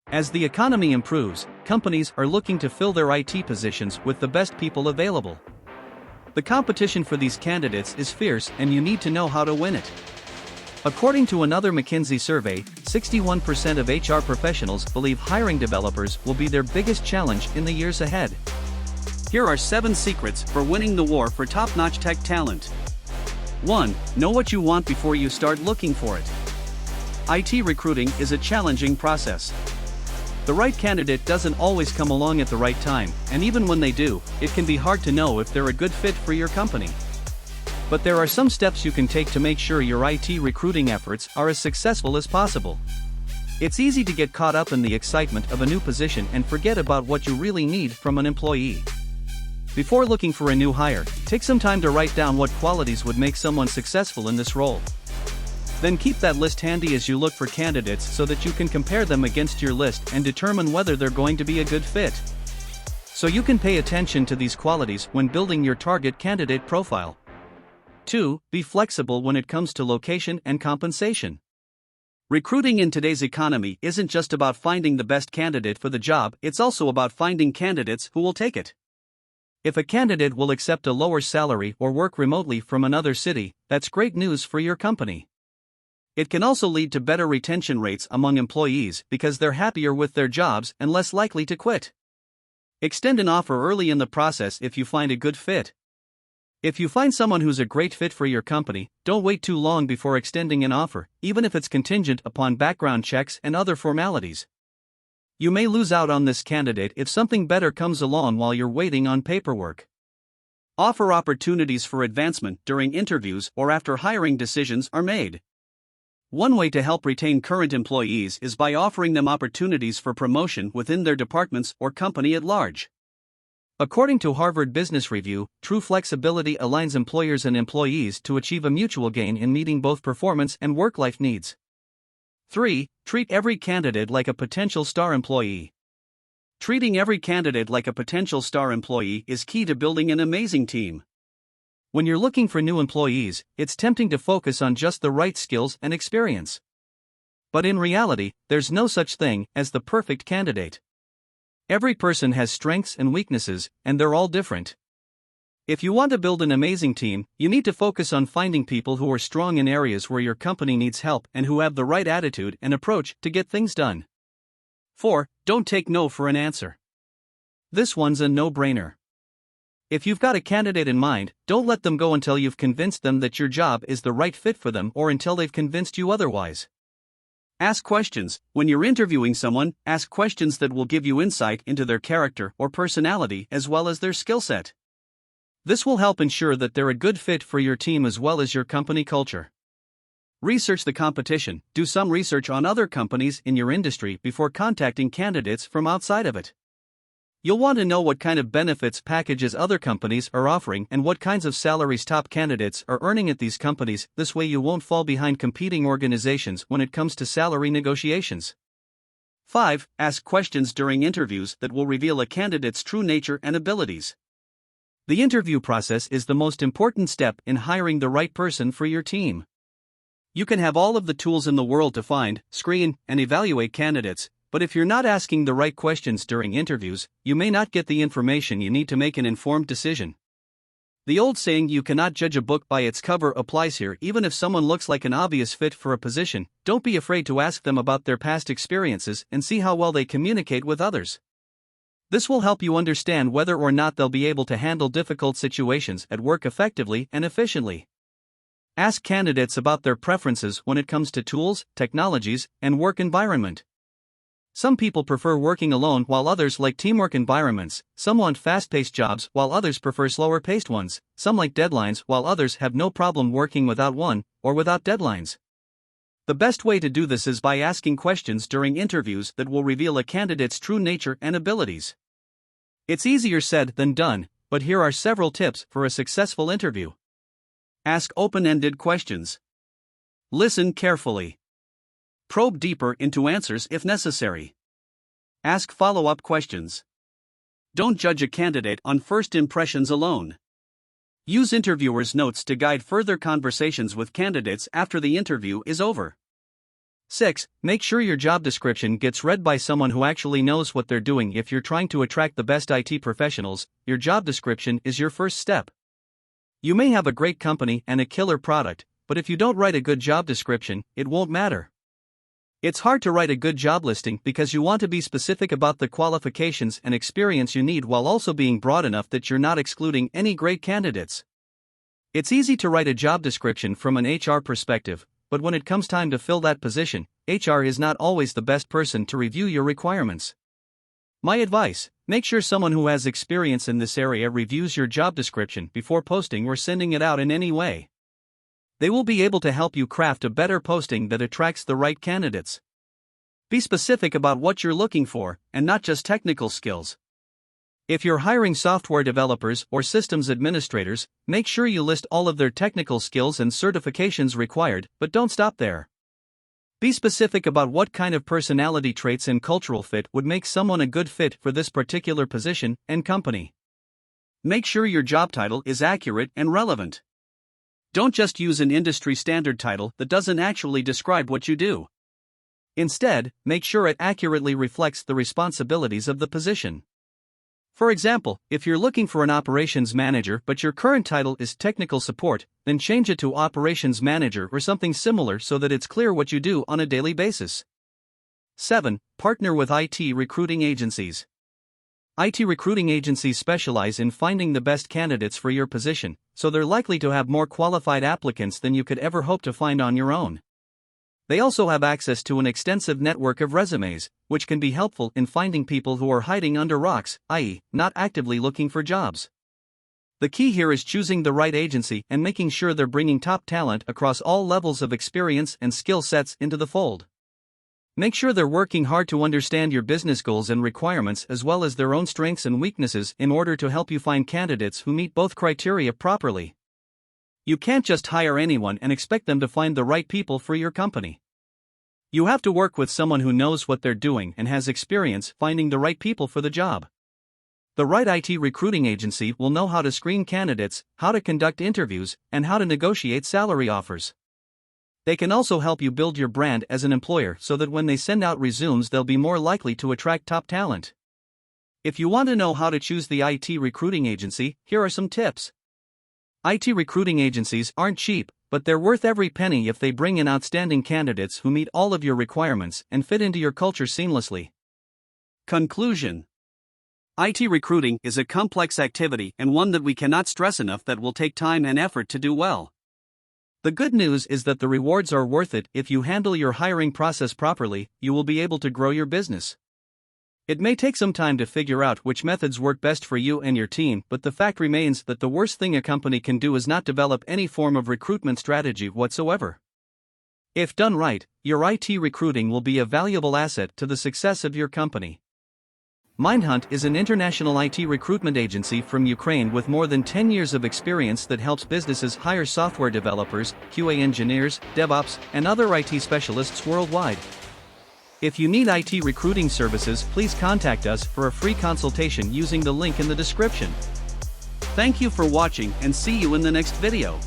As the economy improves, companies are looking to fill their IT positions with the best people available. The competition for these candidates is fierce, and you need to know how to win it. According to another McKinsey survey, 61% of HR professionals believe hiring developers will be their biggest challenge in the years ahead. Here are 7 secrets for winning the war for top-notch tech talent. 1. Know what you want before you start looking for it. IT recruiting is a challenging process. The right candidate doesn't always come along at the right time, and even when they do, it can be hard to know if they're a good fit for your company. But there are some steps you can take to make sure your IT recruiting efforts are as successful as possible. It's easy to get caught up in the excitement of a new position and forget about what you really need from an employee. Before looking for a new hire, take some time to write down what qualities would make someone successful in this role. Then keep that list handy as you look for candidates so that you can compare them against your list and determine whether they're going to be a good fit. So you can pay attention to these qualities when building your target candidate profile. 2. Be flexible when it comes to location and compensation. Recruiting in today's economy isn't just about finding the best candidate for the job, it's also about finding candidates who will take it. If a candidate will accept a lower salary or work remotely from another city, that's great news for your company. It can also lead to better retention rates among employees because they're happier with their jobs and less likely to quit. Extend an offer early in the process if you find a good fit. If you find someone who's a great fit for your company, don't wait too long before extending an offer, even if it's contingent upon background checks and other formalities. You may lose out on this candidate if something better comes along while you're waiting on paperwork. Offer opportunities for advancement during interviews or after hiring decisions are made. One way to help retain current employees is by offering them opportunities for promotion within their departments or company at large. According to Harvard Business Review, true flexibility aligns employers and employees to achieve a mutual gain in meeting both performance and work-life needs. 3. Treat every candidate like a potential star employee. Treating every candidate like a potential star employee is key to building an amazing team. When you're looking for new employees, it's tempting to focus on just the right skills and experience. But in reality, there's no such thing as the perfect candidate. Every person has strengths and weaknesses, and they're all different. If you want to build an amazing team, you need to focus on finding people who are strong in areas where your company needs help and who have the right attitude and approach to get things done. 4. Don't take no for an answer. This one's a no-brainer. If you've got a candidate in mind, don't let them go until you've convinced them that your job is the right fit for them or until they've convinced you otherwise. Ask questions. When you're interviewing someone, ask questions that will give you insight into their character or personality as well as their skill set. This will help ensure that they're a good fit for your team as well as your company culture. Research the competition. Do some research on other companies in your industry before contacting candidates from outside of it. You'll want to know what kind of benefits packages other companies are offering and what kinds of salaries top candidates are earning at these companies. This way you won't fall behind competing organizations when it comes to salary negotiations. 5. Ask questions during interviews that will reveal a candidate's true nature and abilities. The interview process is the most important step in hiring the right person for your team. You can have all of the tools in the world to find, screen, and evaluate candidates, but if you're not asking the right questions during interviews, you may not get the information you need to make an informed decision. The old saying, "You cannot judge a book by its cover," applies here. Even if someone looks like an obvious fit for a position, don't be afraid to ask them about their past experiences and see how well they communicate with others. This will help you understand whether or not they'll be able to handle difficult situations at work effectively and efficiently. Ask candidates about their preferences when it comes to tools, technologies, and work environment. Some people prefer working alone while others like teamwork environments. Some want fast-paced jobs while others prefer slower-paced ones. Some like deadlines while others have no problem working without one, or without deadlines. The best way to do this is by asking questions during interviews that will reveal a candidate's true nature and abilities. It's easier said than done, but here are several tips for a successful interview. Ask open-ended questions. Listen carefully. Probe deeper into answers if necessary. Ask follow-up questions. Don't judge a candidate on first impressions alone. Use interviewers' notes to guide further conversations with candidates after the interview is over. 6. Make sure your job description gets read by someone who actually knows what they're doing. If you're trying to attract the best IT professionals, your job description is your first step. You may have a great company and a killer product, but if you don't write a good job description, it won't matter. It's hard to write a good job listing because you want to be specific about the qualifications and experience you need while also being broad enough that you're not excluding any great candidates. It's easy to write a job description from an HR perspective, but when it comes time to fill that position, HR is not always the best person to review your requirements. My advice: make sure someone who has experience in this area reviews your job description before posting or sending it out in any way. They will be able to help you craft a better posting that attracts the right candidates. Be specific about what you're looking for, and not just technical skills. If you're hiring software developers or systems administrators, make sure you list all of their technical skills and certifications required, but don't stop there. Be specific about what kind of personality traits and cultural fit would make someone a good fit for this particular position and company. Make sure your job title is accurate and relevant. Don't just use an industry standard title that doesn't actually describe what you do. Instead, make sure it accurately reflects the responsibilities of the position. For example, if you're looking for an operations manager but your current title is technical support, then change it to operations manager or something similar so that it's clear what you do on a daily basis. 7. Partner with IT recruiting agencies. IT recruiting agencies specialize in finding the best candidates for your position, so they're likely to have more qualified applicants than you could ever hope to find on your own. They also have access to an extensive network of resumes, which can be helpful in finding people who are hiding under rocks, i.e., not actively looking for jobs. The key here is choosing the right agency and making sure they're bringing top talent across all levels of experience and skill sets into the fold. Make sure they're working hard to understand your business goals and requirements as well as their own strengths and weaknesses in order to help you find candidates who meet both criteria properly. You can't just hire anyone and expect them to find the right people for your company. You have to work with someone who knows what they're doing and has experience finding the right people for the job. The right IT recruiting agency will know how to screen candidates, how to conduct interviews, and how to negotiate salary offers. They can also help you build your brand as an employer so that when they send out resumes, they'll be more likely to attract top talent. If you want to know how to choose the IT recruiting agency, here are some tips. IT recruiting agencies aren't cheap, but they're worth every penny if they bring in outstanding candidates who meet all of your requirements and fit into your culture seamlessly. Conclusion: IT recruiting is a complex activity and one that we cannot stress enough that will take time and effort to do well. The good news is that the rewards are worth it. If you handle your hiring process properly, you will be able to grow your business. It may take some time to figure out which methods work best for you and your team, but the fact remains that the worst thing a company can do is not develop any form of recruitment strategy whatsoever. If done right, your IT recruiting will be a valuable asset to the success of your company. MindHunt is an international IT recruitment agency from Ukraine with more than 10 years of experience that helps businesses hire software developers, QA engineers, DevOps, and other IT specialists worldwide. If you need IT recruiting services, please contact us for a free consultation using the link in the description. Thank you for watching and see you in the next video.